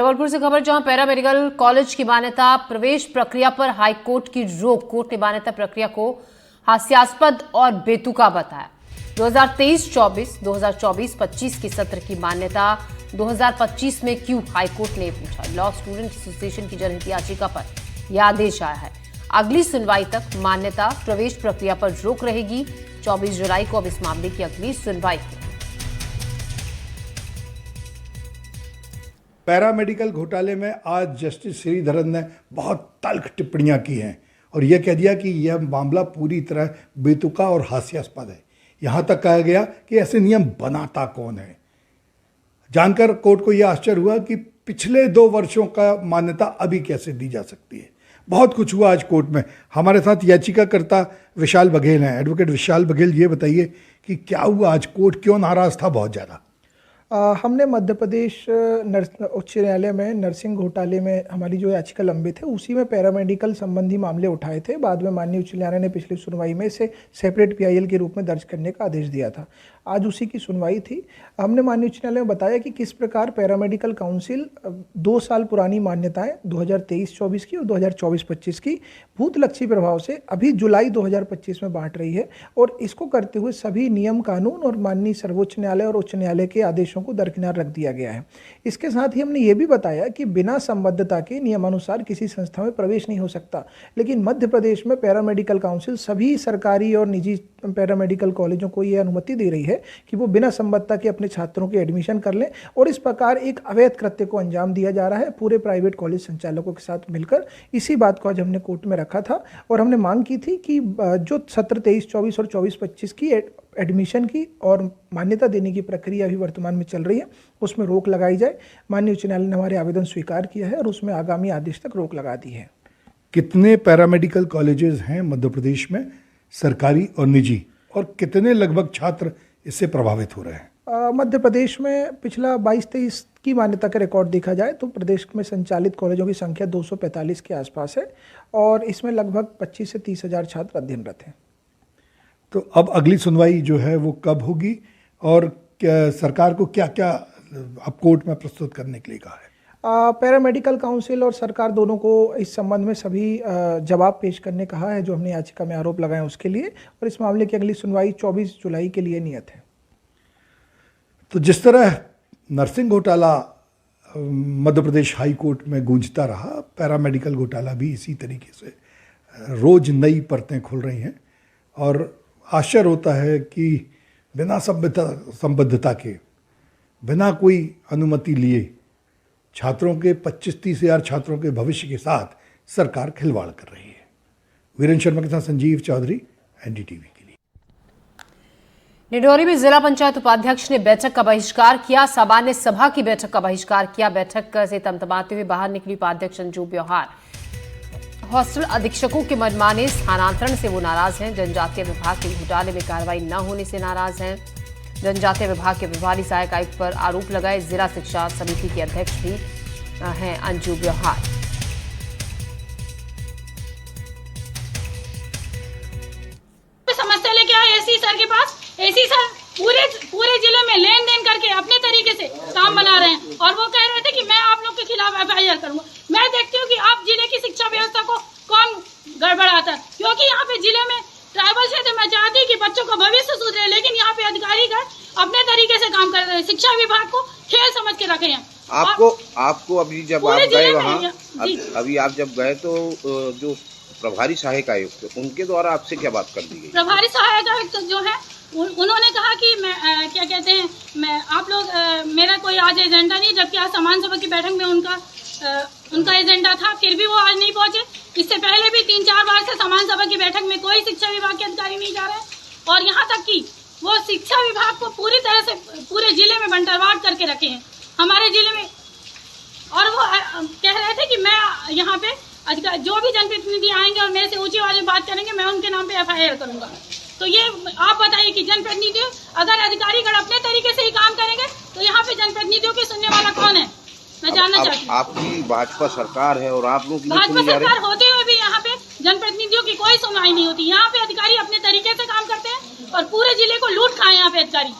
जबलपुर से खबर, जहां पैरा मेडिकल कॉलेज की मान्यता प्रवेश प्रक्रिया पर हाईकोर्ट की रोक। कोर्ट ने मान्यता प्रक्रिया को हास्यास्पद और बेतुका बताया। 2023-24, 2024-25 के सत्र की मान्यता 2025 में क्यों, हाईकोर्ट ने पूछा। लॉ स्टूडेंट एसोसिएशन की जनहित याचिका पर यह आदेश आया है। अगली सुनवाई तक मान्यता प्रवेश प्रक्रिया पर रोक रहेगी। 24 जुलाई को अब इस मामले की अगली सुनवाई है। पैरामेडिकल घोटाले में आज जस्टिस श्रीधरन ने बहुत तल्ख टिप्पणियां की हैं और यह कह दिया कि यह मामला पूरी तरह बेतुका और हास्यास्पद है। यहां तक कहा गया कि ऐसे नियम बनाता कौन है। जानकर कोर्ट को यह आश्चर्य हुआ कि पिछले 2 वर्षों का मान्यता अभी कैसे दी जा सकती है। बहुत कुछ हुआ आज कोर्ट में। हमारे साथ याचिकाकर्ता विशाल बघेल हैं। एडवोकेट विशाल बघेल, ये बताइए कि क्या हुआ आज, कोर्ट क्यों नाराज था बहुत ज़्यादा? हमने मध्य प्रदेश उच्च न्यायालय में नर्सिंग घोटाले में हमारी जो याचिका लंबित है उसी में पैरामेडिकल संबंधी मामले उठाए थे। बाद में माननीय उच्च न्यायालय ने पिछली सुनवाई में इसे सेपरेट पीआईएल के रूप में दर्ज करने का आदेश दिया था। आज उसी की सुनवाई थी। हमने माननीय उच्च न्यायालय में बताया कि किस प्रकार पैरामेडिकल काउंसिल 2 साल पुरानी मान्यताएं 2023-24 की और 2024-25 की भूतलक्षी प्रभाव से अभी जुलाई 2025 में बांट रही है और इसको करते हुए सभी नियम कानून और माननीय सर्वोच्च न्यायालय और उच्च न्यायालय के आदेशों को दरकिनार रख दिया गया है। इसके साथ ही हमने ये भी बताया कि बिना संबद्धता के नियमानुसार किसी संस्था में प्रवेश नहीं हो सकता, लेकिन मध्य प्रदेश में पैरामेडिकल काउंसिल सभी सरकारी और निजी पैरामेडिकल कॉलेजों को ये अनुमति दे रही है कि वो बिना संबद्धता के अपने छात्रों के एडमिशन कर लें और इस प्रकार एक अवैध कृत्य को अंजाम दिया जा रहा है पूरे प्राइवेट कॉलेज संचालकों के साथ मिलकर। इसी बात को आज हमने कोर्ट में रखा था और हमने मांग की थी कि जो सत्र 23-24 और 24-25 की एडमिशन की और मान्यता देने की प्रक्रिया अभी वर्तमान में चल रही है, उसमें रोक लगाई जाए। माननीय उच्च न्यायालय ने हमारे आवेदन स्वीकार किया है और उसमें आगामी आदेश तक रोक लगा दी है। कितने पैरामेडिकल कॉलेजेस हैं मध्य प्रदेश में, सरकारी और निजी, और कितने लगभग छात्र इससे प्रभावित हो रहे हैं? मध्य प्रदेश में पिछला 22-23 की मान्यता का रिकॉर्ड देखा जाए तो प्रदेश में संचालित कॉलेजों की संख्या 245 के आसपास है और इसमें लगभग 25 से 30 हज़ार छात्र अध्ययनरत हैं। तो अब अगली सुनवाई जो है वो कब होगी और सरकार को क्या क्या अब कोर्ट में प्रस्तुत करने के लिए कहा है? पैरामेडिकल काउंसिल और सरकार दोनों को इस संबंध में सभी जवाब पेश करने कहा है जो हमने याचिका में आरोप लगाए उसके लिए, और इस मामले की अगली सुनवाई 24 जुलाई के लिए नियत है। तो जिस तरह नर्सिंग घोटाला मध्य प्रदेश हाई कोर्ट में गूंजता रहा, पैरामेडिकल घोटाला भी इसी तरीके से रोज नई परतें खुल रही हैं और आश्चर्य होता है कि बिना संबद्धता के, बिना कोई अनुमति लिए छात्रों के 25-30 हज़ार छात्रों के भविष्य के साथ सरकार खिलवाड़ कर रही है। वीरेंद्र शर्मा के साथ संजीव चौधरी, एनडीटीवी के लिए। निडोरी में जिला पंचायत उपाध्यक्ष ने बैठक का बहिष्कार किया। सामान्य सभा की बैठक का बहिष्कार किया। बैठक से तमतमाते हुए बाहर निकली उपाध्यक्ष अंजू ब्योहार। हॉस्टल अधीक्षकों के मनमाने स्थानांतरण से वो नाराज हैं। जनजातीय विभाग के घोटाले में कार्रवाई न होने से नाराज हैं। जनजातीय विभाग के प्रभारी सहायक आयुक्त पर आरोप लगाए। जिला शिक्षा समिति के अध्यक्ष भी हैं अंजू ब्योहार। समस्या लेके आए एसी सर के पास। एसी सर पूरे जिले में लेन देन करके अपने तरीके से काम बना रहे हैं और वो कह रहे थे कि मैं आप लोग के खिलाफ एफआईआर करूंगा। मैं देखती हूँ कि आप जिले की शिक्षा व्यवस्था को कौन गड़बड़ाता है, क्योंकि यहाँ पे जिले में ट्राइबल क्षेत्र में चाहती कि बच्चों का भविष्य सुधरे, लेकिन यहाँ पे अधिकारी का अपने तरीके से काम कर रहे हैं। शिक्षा विभाग को खेल समझ के रखे हैं। आपको अभी जब आप गए वहाँ, अभी आप जब गए तो जो प्रभारी सहायक आयुक्त उनके द्वारा आपसे क्या बात कर दी गई? प्रभारी सहायक आयुक्त जो है उन्होंने कहा कि मैं क्या कहते हैं, मैं आप लोग मेरा कोई आज एजेंडा नहीं, जबकि आज सामान्य सभा की बैठक में उनका एजेंडा था, फिर भी वो आज नहीं पहुंचे। इससे पहले भी 3-4 बार से सामान्य सभा की बैठक में कोई शिक्षा विभाग के अधिकारी नहीं जा रहे और यहाँ तक कि वो शिक्षा विभाग को पूरी तरह से पूरे जिले में बंटवार करके रखे हैं हमारे जिले में। और वो कह रहे थे कि मैं यहाँ पे जो भी जनप्रतिनिधि आएंगे और मेरे से ऊंची आवाज में बात करेंगे, मैं उनके नाम पे एफआईआर करूंगा। तो ये आप बताइए कि जनप्रतिनिधि अगर अधिकारीगण अपने तरीके से ही काम करेंगे तो यहाँ पे जनप्रतिनिधियों की सुनने वाला कौन है? मैं जानना चाहती हूँ। आपकी भाजपा सरकार है और आप लोग भाजपा सरकार होते हुए भी यहाँ पे जनप्रतिनिधियों की कोई सुनवाई नहीं होती। यहाँ पे अधिकारी अपने तरीके से काम करते हैं और पूरे जिले को लूट खाए यहाँ पे अधिकारी।